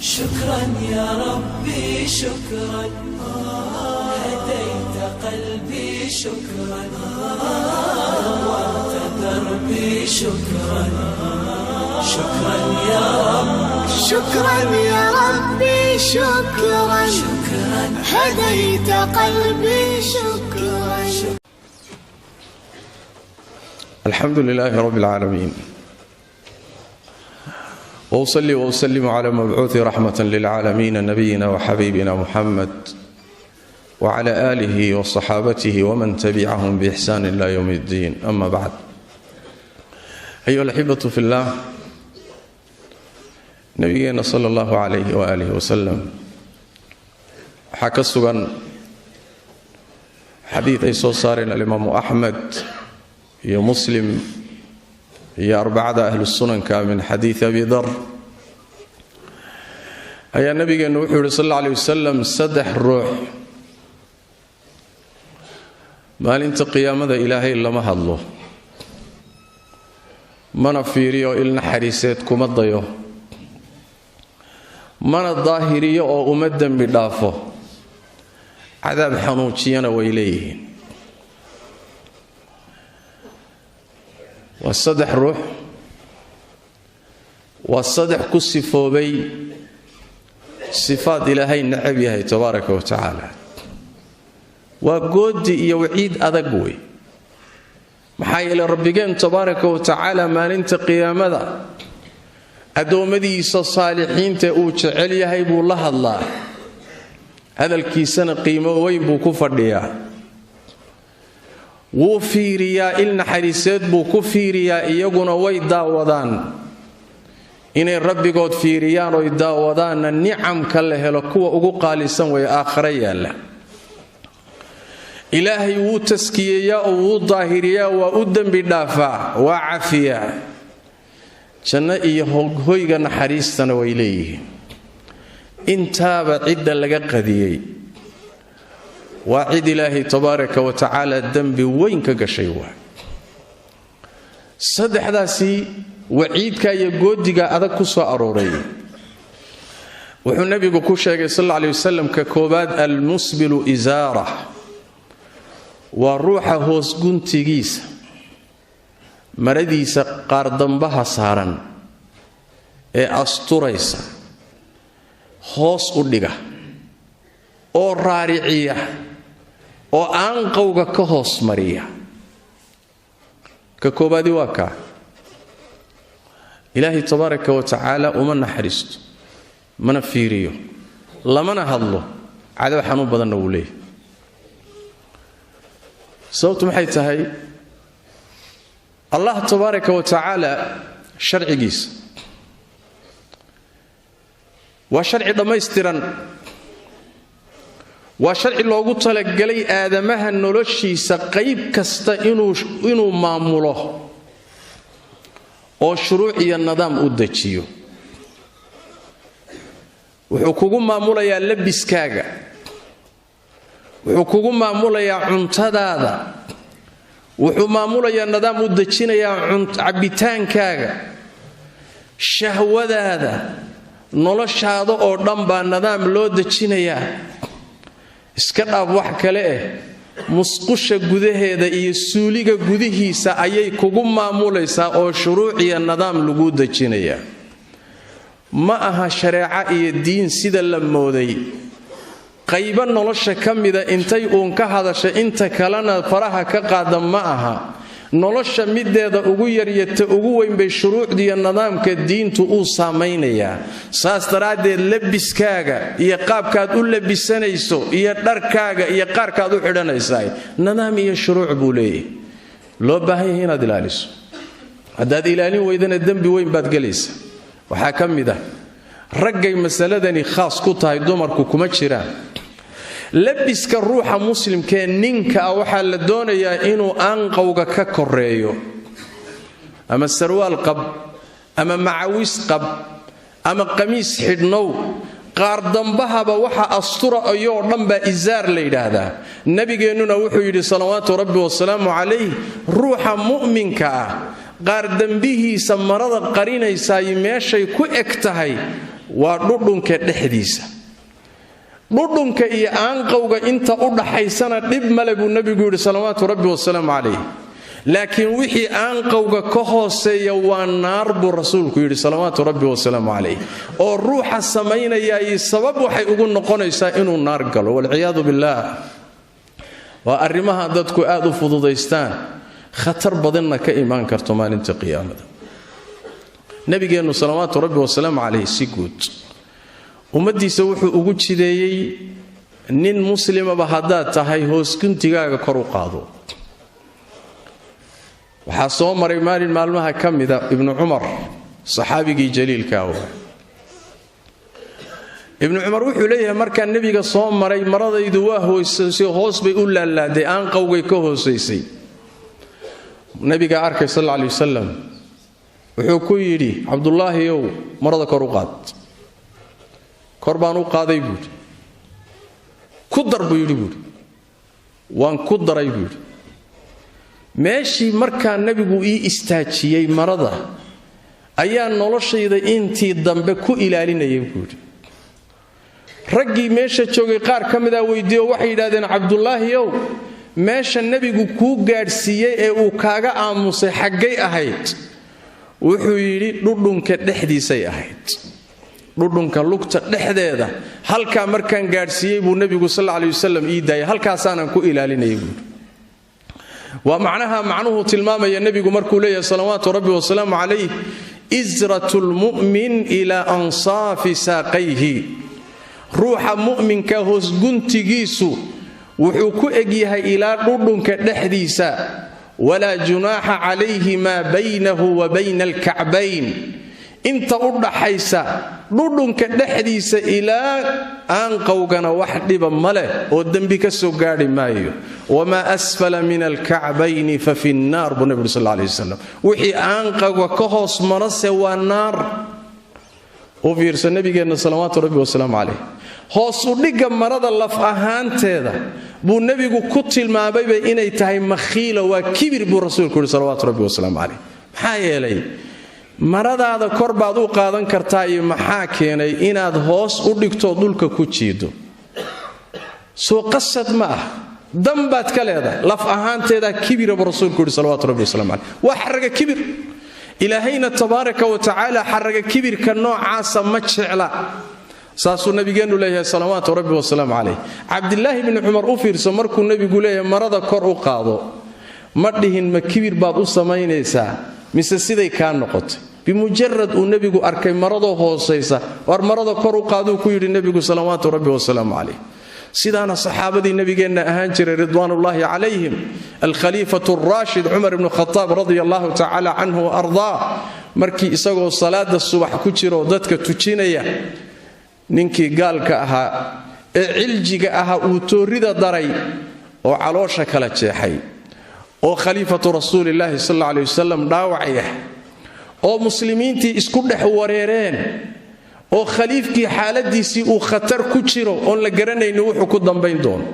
شكرا يا ربي شكرا هديت قلبي شكرا نورت دربي شكرا شكرا يا رب شكرا يا ربي شكرا هديت قلبي شكرا. الحمد لله رب العالمين وأصلي وأسلم على مبعوث رحمة للعالمين نبينا وحبيبنا محمد وعلى آله وصحابته ومن تبعهم بإحسان إلى يوم الدين. أما بعد، أيها الأحبة في الله، نبينا صلى الله عليه وآله وسلم waxaa ka sugan xadiid ay soo saareen alimaamu axmed iyo muslim iyo arbacada ahlu sunanka min xadiid abi dar ayaa nabigeennu wuxuu yihi sal alla alay wasalam saddex ruux maalinta qiyaamada ilaahay lama hadlo, mana fiiriyo il naxariiseed kuma dayo, mana daahiriyo oo uma dembi dhaafo, cadaab xanuujiyana way leeyihiin. waa saddex ruux, waa saddex ku sifoobay sifaad ilaahay necab yahay tabaaraka wa tacaala. waa goodi iyo waciid adag wey. maxaa yeelay rabbigeen tabaaraka wa tacaala maalinta qiyaamada addoommadiisa saalixiinta uu jecel yahay buu la hadlaa, hadalkiisana qiimo weyn buu ku fadhiyaa. wuu fiiriyaa, il naxariiseed buu ku fiiriyaa, iyaguna way daawadaan. inay rabbigood fiiriyaan oy daawadaanna nicamka la helo kuwa ugu qaalisan way aakhare yaalla. ilaahay wuu taskiyeeyaa oo wuu daahiriyaa, waa u dembi dhaafaa, waa cafiyaa. janno iyo hoyga naxariistana way leeyihiin. intaaba cidda laga qadiyey waa cid ilaahay tabaaraka wa tacaala dembi weyn ka gashay. waa saddexdaasi waciidka iyo goodiga adag ku soo arooray. wuxuu nebigu ku sheegay sal alla alay wasalam ka koobaad almusbilu isaara, waa ruuxa hoos guntigiisa maradiisa qaardambaha saaran ee asturaysa hoos u dhiga oo raariciya oo aanqowga ka hoos mariya. ka koobaadi waa kaa. ilaahay tabaaraka wa tacaala uma naxariisto, mana fiiriyo, lamana hadlo, cadaab xanuun badanna wuu leeyahy. sababtu maxay tahay? allah tabaaraka wa tacaala sharcigiisa waa sharci dhammaystiran, waa sharci loogu talagalay aadamaha noloshiisa qayb kasta inuu maamulo oo shuruuc iyo nidaam u dejiyo. wuxuu kugu maamulayaa labiskaaga, wuxuu kugu maamulayaa cuntadaada, wuxuu maamulayaa nidaam u dejinayaa cabbitaankaaga, shahwadaada, noloshaada oo dhan baa nidaam loo dejinayaa. iska dhaaf wax kale musqusha gudaheeda iyo suuliga gudihiisa ayay kugu maamulaysaa oo shuruuc iyo nidaam lagu dejinayaa. ma aha shareeco iyo diin sida la mooday, qaybo nolosha ka mida intay uun ka hadasha inta kalena faraha ka qaada ma aha. nolosha mideeda ugu yaryata ugu weyn bay shuruucdiiyo nidaamka diintu uu saamaynayaa. saas daraaddeed labiskaaga iyo qaabkaad u labisanayso iyo dharkaaga iyo qaarkaad u xidhanaysaa nidaam iyo shuruuc buu leeyahay. loo baahan yahay inaad ilaaliso. haddaad ilaalin weydana dembi weyn baad gelaysa. waxaa ka mid ah raggay masaladani khaas ku tahay, dumarku kuma jiraan. labiska ruuxa muslimkaee ninka ah waxaa la doonayaa inuu aanqowga ka koreeyo, ama sarwaal qab, ama macawis qab, ama qamiis xidhnow. qaardambahaba waxa astura ayoo dhan baa isaar la yidhaahdaa. nabigeennuna wuxuu yidhi salawaatu rabbi wasalaamu calayh, ruuxa mu'minka ah qaardambihiisa marada qarinaysaay meeshay ku eg tahay waa dhudhunka dhexdiisa. dhudhunka iyo aanqowga inta u dhaxaysana dhib male buu nabigu yidhi salawaatu rabbi wasalaamu calayh, laakiin wixii aanqowga ka hooseeya waa naar buu rasuulku yidhi salawaatu rabbi wasalaamu calayh, oo ruuxa samaynayaa iyo sabab waxay ugu noqonaysaa inuu naar galo, walciyaadu billaah. waa arrimaha dadku aad u fududaystaan, khatar badanna ka imaan karto maalinta qiyaamada. nabigeennu salawaatu rabbi wasalaamu calayh si guud ummaddiisa wuxuu ugu jideeyey nin muslimaba haddaad tahay hoos guntigaaga kor u qaado. waxaa soo maray maalin maalmaha ka mida ibnu cumar, saxaabigii jaliilka ah. ibnu cumar wuxuu leeyahay markaan nebiga soo maray maradaydu waa hoosaysay, hoos bay u laalaaday, aanqowgay ka hoosaysay. nabiga arkay sal alla alay wasalam wuxuu ku yidhi cabdullaahiyow marada kor u qaad. kor baan u qaaday buuhi. ku dar buu yidhi buuhi. waan ku daray buuhi. meeshii markaa nebigu ii istaajiyey marada ayaa noloshayda intii dambe ku ilaalinayay buuhi. raggii meesha joogay qaar ka mida weydiiyo waxay yidhahdeen cabdullaahiyow meesha nebigu kuu gaadhsiiyey ee uu kaaga aamusay xaggay ahayd? wuxuu yidhi dhudhunka dhexdiisay ahayd. dhudhunka lugta dhexdeeda halkaa markaan gaadhsiiyey buu nebigu sal alla alay wasalam ii daayay, halkaasaanan ku ilaalinayay buuhi. waa macnuhu tilmaamaya nebigu markuu leeyahay salawaatu rabbi wasalaamu calayh isratu lmu'min ilaa ansaafi saaqayhi. ruuxa mu'minka hoosguntigiisu wuxuu ku egyahay ilaa dhudhunka dhexdiisa. walaa junaaxa calayhi maa baynahu wa bayna alkacbayn. inta u dhaxaysa dhudhunka dhexdiisa ilaa aanqowgana wax dhiba ma leh oo dembi ka soo gaadhi maayo. wamaa asfala min alkacbayni fa fi nnaar buu nebigu sal alla alay wasalam. wixii aanqowga ka hoos marase waa naar. u fiirsa nabigeenna salawaatu rabbi wasalaamu calayh. hoos u dhigga marada laf ahaanteeda buu nebigu ku tilmaamayba inay tahay makhiila, waa kibir buu rasuulku yidhi salawaatu rabbi wasalaamu calayh. maxaa yeelay maradaada kor baad u qaadan kartaa, iyo maxaa keenay inaad hoos u dhigto dhulka ku jiido? soo qasad ma ah, dan baad ka leedahay. laf ahaanteeda kibira buu rasuulku yidhi salawaatu rabbi wasalaamu calayh. waa xaraga kibir. ilaahayna tabaaraka wa tacaala xaraga kibirka noocaasa ma jecla. saasuu nabigeennu leeyahay salawaatu rabbi wasalaamu calayh. cabdilaahi bni cumar u fiirso markuu nebigu leeyahay marada kor u qaado, ma dhihin ma kibir baad u samaynaysaa mise siday kaa noqotay. bimujarad uu nebigu arkay maradoo hoosaysa, war marada kor u qaaduu ku yidhi nebigu salawaatu rabbi wasalaamu calayh. sidaana saxaabadii nabigeenna ahaan jiray ridwaanullaahi calayhim. alkhaliifatu araashid cumar ibnu khataab radia allahu tacaala canhu wa ardaa, markii isagoo salaada subax ku jiro dadka tujinaya, ninkii gaalka ahaa ee ciljiga ahaa uu toorida daray oo caloosha kala jeexay, oo khaliifatu rasuulillaahi sal alla alay wasalam dhaawacaya, oo muslimiintii isku dhex wareereen, oo khaliifkii xaaladiisii uu khatar ku jiro oon la garanaynin wuxuu ku dambayn doono,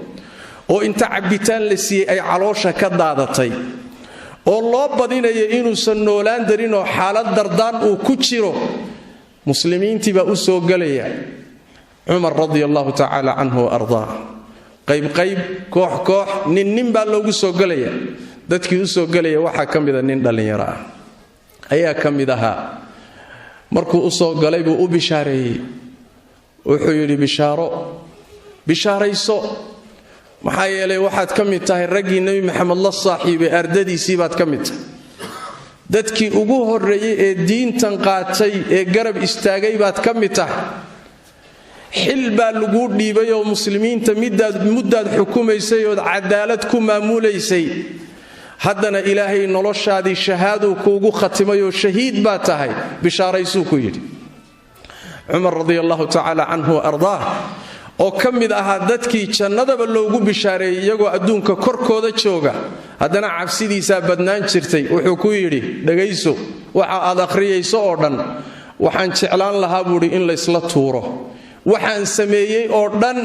oo inta cabbitaan la siiyey ay caloosha ka daadatay, oo loo badinayo inuusan noolaan darin oo xaalad dardaan uu ku jiro. muslimiintii baa u soo gelaya cumar radia allahu tacaala canhu wa ardaa. qayb koox koox nin baa loogu soo gelaya. dadkii u soo gelaya waxaa ka mida nin dhallinyaro ah ayaa ka mid ahaa. markuu u soo galay buu u bishaareeyey. wuxuu yidhi bishaarayso, maxaa yeelay waxaad ka mid tahay raggii nebi maxamed la saaxiibay, ardadiisii baad ka mid tahay. dadkii ugu horreeyey ee diintan qaatay ee garab istaagay baad ka mid tahay. xil baa laguu dhiibay oo muslimiinta muddaad xukumaysay ood cadaalad ku maamulaysay. haddana ilaahay noloshaadii shahaaduu kuugu khatimay oo shahiid baa tahay, bishaaraysuu ku yidhi. cumar radia allahu tacaala canhu wa ardaah, oo ka mid ahaa dadkii jannadaba loogu bishaareeyey iyagoo adduunka korkooda jooga, haddana cabsidiisaa badnaan jirtay. wuxuu ku yidhi dhegayso, waxa aad akhriyayso oo dhan waxaan jeclaan lahaa buuhi in laysla tuuro. waxaan sameeyey oo dhan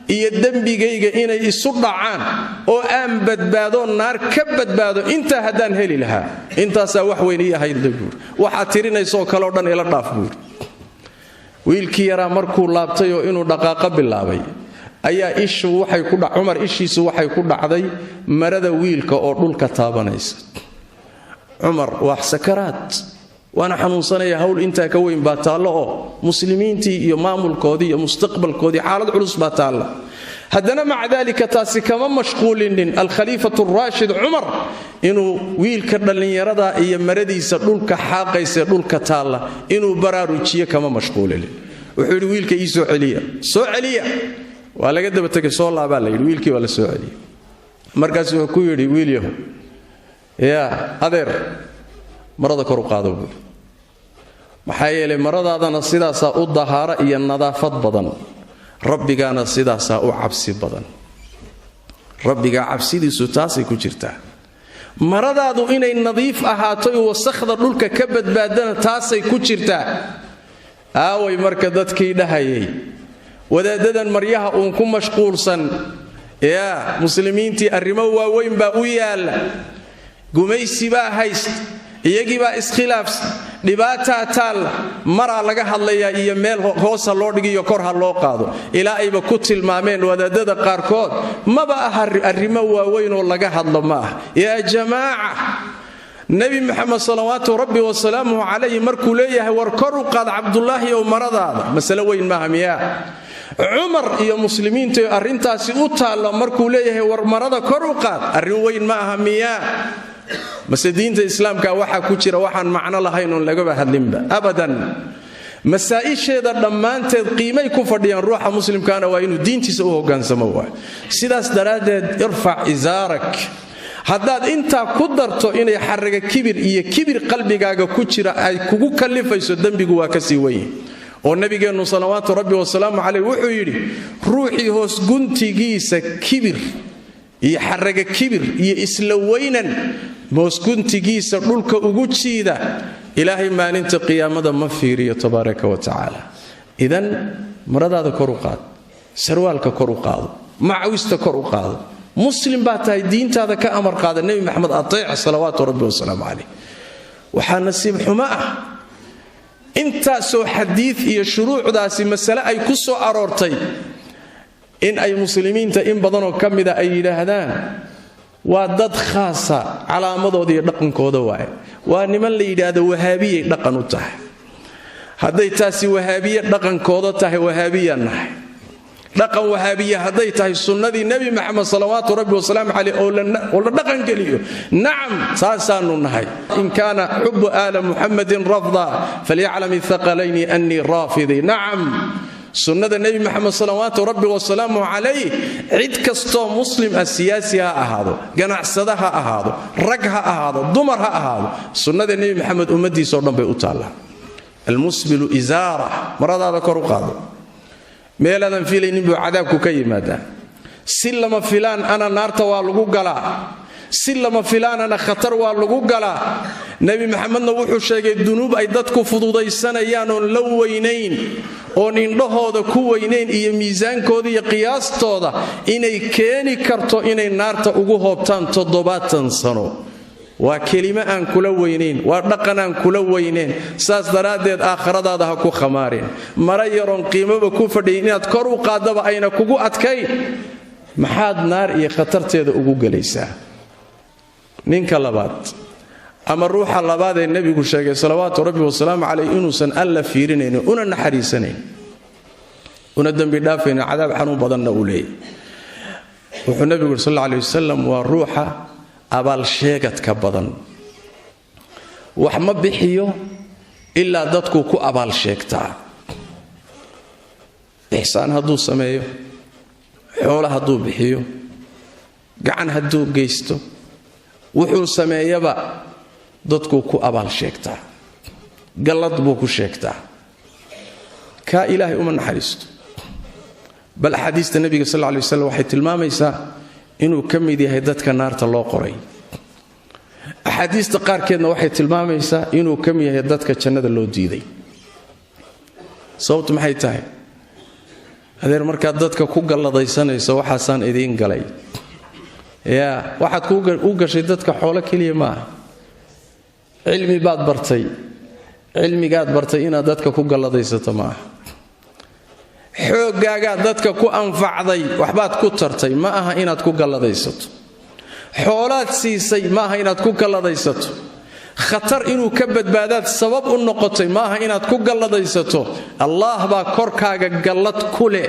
iyo dembigayga inay isu dhacaan oo aan badbaado naar ka badbaado intaa haddaan heli lahaa, intaasaa wax weyn ii ahayd buuri. waxaad tirinaysoo kaleoo dhan ila dhaaf buuri. wiilkii yaraa markuu laabtay oo inuu dhaqaaqa bilaabay ayaa cumar ishiisu waxay ku dhacday marada wiilka oo dhulka taabanaysa. cumar waa sakaraad, waana xanuunsanaya, hawl intaa ka weyn baa taallo oo muslimiintii iyo maamulkoodii iyo mustaqbalkoodii xaalad culus baa taalla. haddana maca daalika taasi kama mashquulinin alkhaliifatu raashid cumar inuu wiilka dhallinyarada iyo maradiisa dhulka xaaqaysa dhulka taalla inuu baraarujiyo kama mashquulinin. wuxuu yidhi wiilka ii soo celiya waa laga daba tegay, soo laabaa la yidhi, wiilkii waa la soo celiyey. markaas wuxuu ku yidhi wiilyahu yaa adeer marada kor u qaado buuri, maxaa yeelay maradaadana sidaasaa u dahaaro iyo nadaafad badan, rabbigaana sidaasaa u cabsi badan. rabbigaa cabsidiisu taasay ku jirtaa. maradaadu inay nadiif ahaato iyo wasakhda dhulka ka badbaadana taasay ku jirtaa. aaway marka dadkii dhahayay wadaadadan maryaha uun ku mashquulsan, yaa muslimiintii arrimo waaweyn baa u yaalla, gumaysi baa hayst, iyagii baa iskhilaafsan, dhibaataa taalla, maraa laga hadlayaa iyo meel hoosa loo dhigiyo kor ha loo qaado, ilaa ayba ku tilmaameen wadaadada qaarkood maba aha arrimo waaweyn oo laga hadlo ma ah. yaa jamaaca, nebi maxamed salawaatu rabbi wasalaamuhu calayhi markuu leeyahay war kor u qaad cabdulaahi ow maradaada, masale weyn maaha miyaa? cumar iyo muslimiinta arrintaasi u taallo markuu leeyahay war marada kor u qaad, arrin weyn ma aha miyaa? mase diinta islaamka waxaa ku jira waxaan macno lahayn oon lagaba hadlinba abadan. masaa'isheeda dhammaanteed qiimay ku fadhiyaan. ruuxa muslimkaana waa inuu diintiisa u hoggaansamo waay. sidaas daraaddeed irfac izaarak. haddaad intaa ku darto inay xaraga kibir iyo kibir qalbigaaga ku jira ay kugu kallifayso, dembigu waa ka sii weyn. oo nabigeennu salawaatu rabbi wasalaamu calayh wuxuu yidhi ruuxii hoos guntigiisa kibir iyo xaraga kibir iyo isla weynan hoosguntigiisa dhulka ugu jiida, ilaahay maalinta qiyaamada ma fiiriyo tabaaraka wa tacaala. idan maradaada kor u qaad, sarwaalka kor u qaado, macawista kor u qaado. muslim baa tahay, diintaada ka amar qaada, nebi maxamed ateec salawaatu rabbi wasalaamu calayh. waxaa nasiib xumo ah intaasoo xadiid iyo shuruucdaasi masale ay ku soo aroortay in ay muslimiinta in badanoo ka mida ay yidhaahdaan waa dad khaasa, calaamadooda iyo dhaqankooda waaye, waa niman la yidhaahdo wahaabiyay dhaqan u tahay. hadday taasi wahaabiye dhaqankooda tahay, wahaabiyaan nahay. dhaqan wahaabiye hadday tahay sunnadii nebi maxamed salawaatu rabbi wasalaamu caleyh oo la dhaqan geliyo, nacam saasaanu nahay. in kaana xubu aala muxamadin rafda falyaclam ithaqalayni annii raafidi. nacam, sunnada nebi maxamed salawaatu rabbi wasalaamu calayh cid kastoo muslim ah, siyaasi ha ahaado, ganacsada ha ahaado, rag ha ahaado, dumar ha ahaado, sunnada nebi maxamed ummadiisao dhan bay u taallaa. almusbilu isaara, maradaada kor u qaado. meelaadan filaynin buu cadaabku ka yimaadaa. si lama filaan ana naarta waa lagu galaa, si lama filaanana khatar waa lagu galaa. nebi maxamedna wuxuu sheegay dunuub ay dadku fududaysanayaan oon la weynayn, oon indhahooda ku weynayn iyo miisaankooda iyo qiyaastooda inay keeni karto inay naarta ugu hoobtaan 70 sano. waa kelimo aan kula weynayn, waa dhaqan aan kula weynayn. saas daraaddeed aakhiradaada ha ku khamaareen. mara yaroon qiimoba ku fadhiyin inaad kor u qaadaba ayna kugu adkayn, maxaad naar iyo khatarteeda ugu gelaysaa? ninka labaad ama ruuxa labaad ee nebigu sheegay salawaatu rabbi wasalaamu calayh inuusan alla fiirinaynin, una naxariisanayn, una dembi dhaafaynin, cadaab xanuun badanna uu leeyahy. wuxuu nebigu yidhi sal alla alay wasalam waa ruuxa abaalsheegadka badan. wax ma bixiyo ilaa dadku ku abaalsheegtaa. ixsaan hadduu sameeyo, xoolo hadduu bixiyo, gacan hadduu geysto, wuxuu sameeyaba dadku ku abaalsheegtaa, gallad buu ku sheegtaa. kaa ilaahay uma naxariisto. bal axaadiista nebiga sal alla alay wasalam waxay tilmaamaysaa inuu ka mid yahay dadka naarta loo qoray. axaadiista qaarkeedna waxay tilmaamaysaa inuu ka mid yahay dadka jannada loo diiday. sababtu maxay tahay? adeer markaad dadka ku galladaysanayso waxaasaan idiin galay, yaa waxaad u gashay dadka xoolo keliya maaha, cilmi baad bartay. cilmigaad bartay inaad dadka ku galladaysato maaha. xoogaaga dadka ku anfacday waxbaad ku tartay ma aha inaad ku galladaysato xoolaad siisay ma aha inaad ku galladaysato khatar inuu ka badbaadaad sabab u noqotay ma aha inaad ku galladaysato allah baa korkaaga gallad ku leh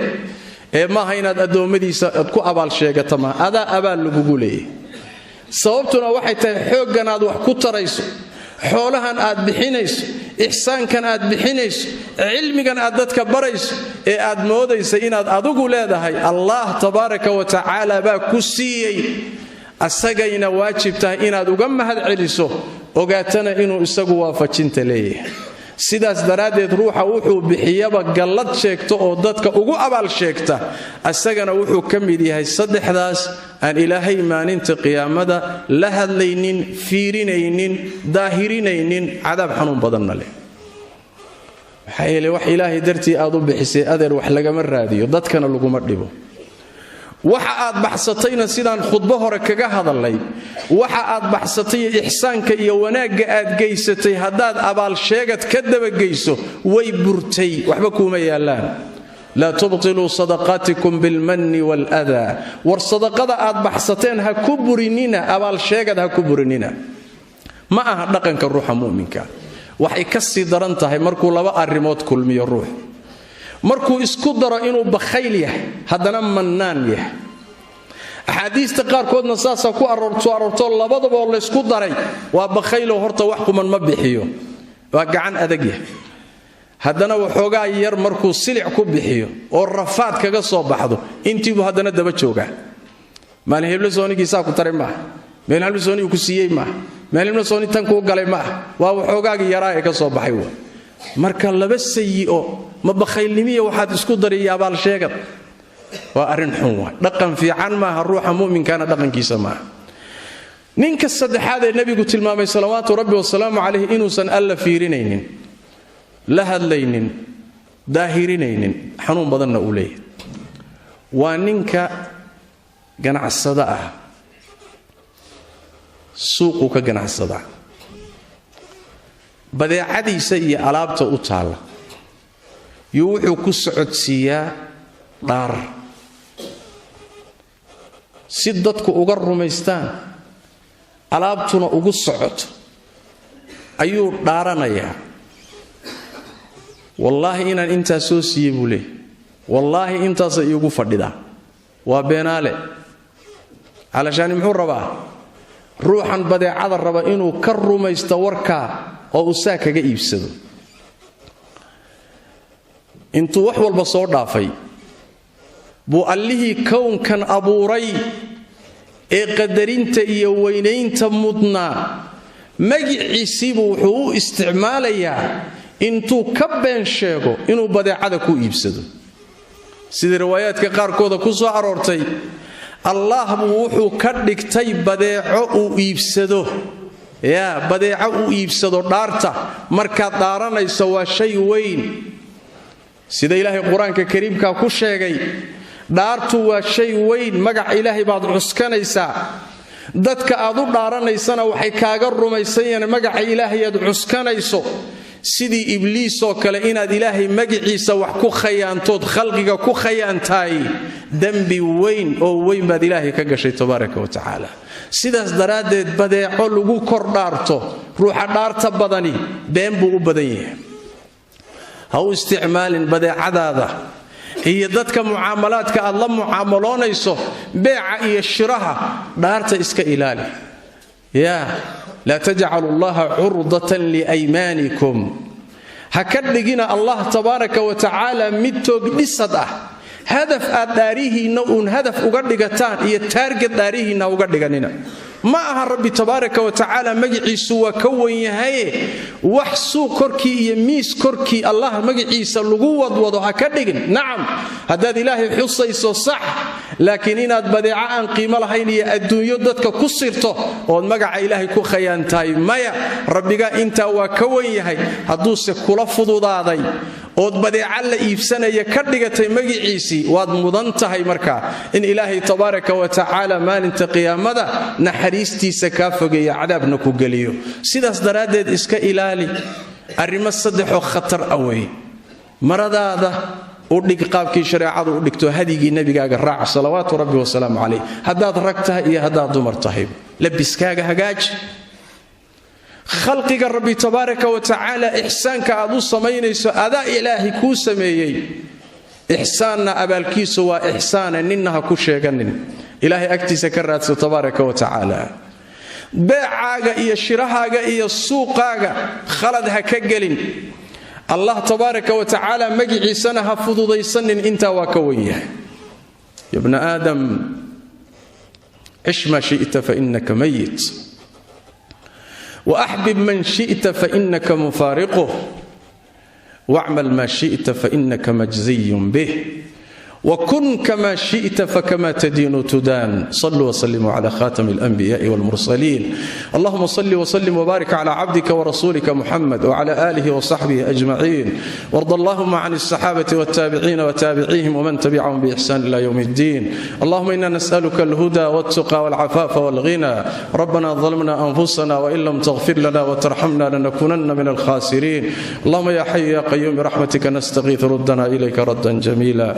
ee ma aha inaad addoommadiisa aad ku abaal sheegato ma adaa abaal lagugu leeyahay sababtuna waxay tahay xooggan aad wax ku tarayso xoolahan aad bixinayso ihsaankan aad bixinayso cilmigan aad dadka barayso ee aad moodayso inaad adigu leedahay allah tabaaraka wa tacaala baa ku siiyey asagayna waajib tahay inaad uga mahad celiso ogaatana inuu isagu waafajinta leeyahay sidaas daraaddeed ruuxa wuxuu bixiyaba gallad sheegto oo dadka ugu abaal sheegta asagana wuxuu ka mid yahay saddexdaas aan ilaahay maalinta qiyaamada la hadlaynin fiirinaynin daahirinaynin cadaab xanuun badanna leh waxaa yeelay wax ilaahay dartii aad u bixisay adeer wax lagama raadiyo dadkana laguma dhibo waxa aad baxsatayna sidaan khudbo hore kaga hadalay waxa aad baxsatay ihsaanka iyo wanaagga aad geysatay hadaad abaal sheegad ka dabageyso way burtay waxba kuma yaalaan la tubtilu sadaqatikum bil manni wal adha war sadaqada aad baxsateen ha ku burinina abaal sheegad ha ku burinina ma aha dhaqanka ruuxa muuminka waxay ka sii daran tahay markuu laba arimood kulmiyo ruux markuu isku daro inuu bakhayl yahay haddana mannaan yahay axaadiista qaarkoodna saasaa ku aroorto labadaba la isku daray waa bakhaylo horta wax kuman ma bixiyo waa gacan adag yahay haddana waxoogaa yar markuu silic ku bixiyo oo rafaad kaga soo baxdo intiibu haddana daba joogaa maalin heblo soonigiisaa ku taray maaha meel heblo soonigii ku siiyey maaha meel heblo sooni tan kuu galay maaha waa waxoogaagii yaraa ee ka soo baxay waa marka laba sayi'o ma bakhaylnimiya waxaad isku dariya abaal sheegad waa arrin xun waa dhaqan fiican maaha ruuxa mu'minkaana dhaqankiisa maaha ninka saddexaad ee nebigu tilmaamay salawaatu rabbi wasalaamu calayhi inuusan alla fiirinaynin la hadlaynin daahirinaynin xanuun badanna uu leeyahay waa ninka ganacsada ah suuqu ka ganacsadaa badeecadiisa iyo alaabta u taalla iyo wuxuu ku socodsiiyaa dhaar si dadku uga rumaystaan alaabtuna ugu socoto ayuu dhaaranayaa wallaahi inaan intaas soo siiyey buu leeyahy wallaahi intaasa iigu fadhidaa waa beenaale calashaani muxuu rabaa ruuxan badeecada raba inuu ka rumaysto warkaa oo uu saa kaga iibsado intuu wax walba soo dhaafay buu allihii kownkan abuuray ee qadarinta iyo weynaynta mudnaa magiciisiibuu wuxuu u isticmaalayaa intuu ka been sheego inuu badeecada ku iibsado sidii riwaayaadka qaarkooda ku soo aroortay allah buu wuxuu ka dhigtay badeeco uu iibsado badeeco uu iibsado dhaarta markaad dhaaranayso waa shay weyn sida ilaahay qur-aanka kariimka ku sheegay dhaartu waa shay weyn magac ilaahay baad cuskanaysaa dadka aad u dhaaranaysana waxay kaaga rumaysayeen magaca ilaahay aad cuskanayso sidii ibliisoo kale inaad ilaahay magaciisa wax ku khayaantood khalqiga ku khayaantahay dembi weyn oo weyn baad ilaahay ka gashay tabaaraka wa tacaala sidaas daraaddeed badeeco lagu kor dhaarto ruuxa dhaarta badani been buu u badan yahay ha u isticmaalin badeecadaada iyo dadka mucaamalaadka aad la mucaamaloonayso beeca iyo shiraha dhaarta iska ilaali laa tajcalu allaha curdatan liaymaanikum ha ka dhigina allah tabaaraka wa tacaala mid toogdhisad ah hadaf aad dhaarihiinna uun hadaf uga dhigataan iyo taargad dhaarihiinna uga dhiganina ma aha rabbi tabaaraka wa tacaala magaciisu waa ka wan yahaye wax suuq korkii iyo miis korkii allah magaciisa lagu wadwado ha ka dhigin nacam haddaad ilaahay xusayso sax laakiin inaad badeeco aan qiimo lahayn iyo adduunyo dadka ku sirto ood magaca ilaahay ku khayaantahay maya rabbiga intaa waa ka wan yahay hadduuse kula fududaaday ood badeeca la iibsanaya ka dhigatay magiciisii waad mudan tahay markaa in ilaahay tabaaraka wa tacaala maalinta qiyaamada naxariistiisa kaa fogeeya cadaabna ku geliyo sidaas daraaddeed iska ilaali arrimo saddexoo khatar ah wey maradaada udhig qaabkii shariicadu u dhigto hadigii nabigaaga raac salawaatu rabbi wa salaamu calayh haddaad rag tahay iyo haddaad dumar tahay labiskaaga hagaaji khalqiga rabbi tabaaraka wa tacaala ixsaanka aad u samaynayso adaa ilaahay kuu sameeyey ixsaanna abaalkiisu waa ixsaana ninna ha ku sheeganin ilaahay agtiisa ka raadso tabaaraka wa tacaala beecaaga iyo shirahaaga iyo suuqaaga khalad ha ka gelin allah tabaaraka wa tacaala magiciisana ha fududaysanin intaa waa ka wen yahay ya bna aadam cish maa shi'ta fainaka mayit waaxbib man shi'ta fainaka mufaariquh wacmal maa shi'ta fainaka majziyun bih وكن كما شئت فكما تدين تدان صلوا وسلموا على خاتم الأنبياء والمرسلين اللهم صل وسلم وبارك على عبدك ورسولك محمد وعلى آله وصحبه أجمعين وارض اللهم عن الصحابة والتابعين وتابعيهم ومن تبعهم بإحسان إلى يوم الدين اللهم إنا نسألك الهدى والتقى والعفاف والغنى ربنا ظلمنا أنفسنا وإن لم تغفر لنا وترحمنا لنكونن من الخاسرين اللهم يا حي يا قيوم برحمتك نستغيث ردنا إليك ردا جميلا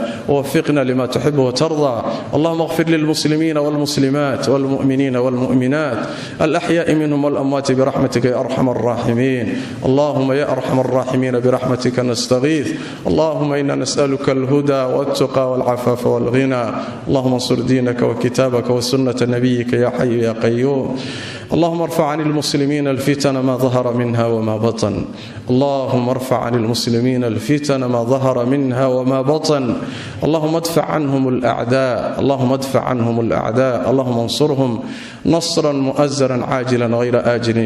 وفقنا لما تحب وترضى اللهم اغفر للمسلمين والمسلمات والمؤمنين والمؤمنات الأحياء منهم والأموات برحمتك يا أرحم الراحمين اللهم يا أرحم الراحمين برحمتك نستغيث اللهم إنا نسألك الهدى والتقى والعفاف والغنى اللهم انصر دينك وكتابك وسنة نبيك يا حي يا قيوم اللهم ارفع عن المسلمين الفتن ما ظهر منها وما بطن اللهم ارفع عن المسلمين الفتن ما ظهر منها وما بطن اللهم ادفع عنهم الأعداء اللهم ادفع عنهم الأعداء اللهم انصرهم نصرا مؤزرا عاجلا غير آجل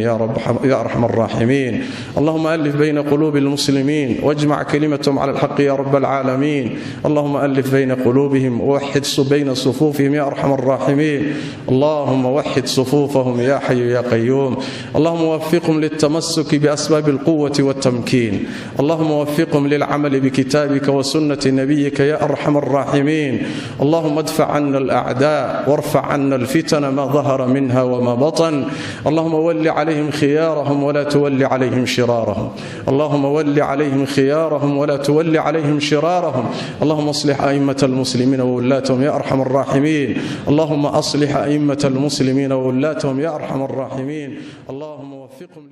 يا أرحم الراحمين اللهم ألف بين قلوب المسلمين واجمع كلمتهم على الحق يا رب العالمين اللهم ألف بين قلوبهم ووحد بين صفوفهم يا أرحم الراحمين اللهم وحد صفوفهم يا حي يا قيوم اللهم وفقهم للتمسك بأسباب القوة والتمكين اللهم وفقهم للعمل بكتابك وسنة نبيك يا أرحم الراحمين اللهم ادفع عنا الأعداء وارفع عنا الفتن ما ظهر منها وما بطن اللهم ول عليهم خيارهم ولا تول عليهم شرارهم اللهم ول عليهم خيارهم ولا تول عليهم شرارهم اللهم اصلح أئمة المسلمين وولاتهم يا أرحم الراحمين اللهم أصلح أئمة المسلمين وولاتهم يا أرحم الراحمين اللهم وفقهم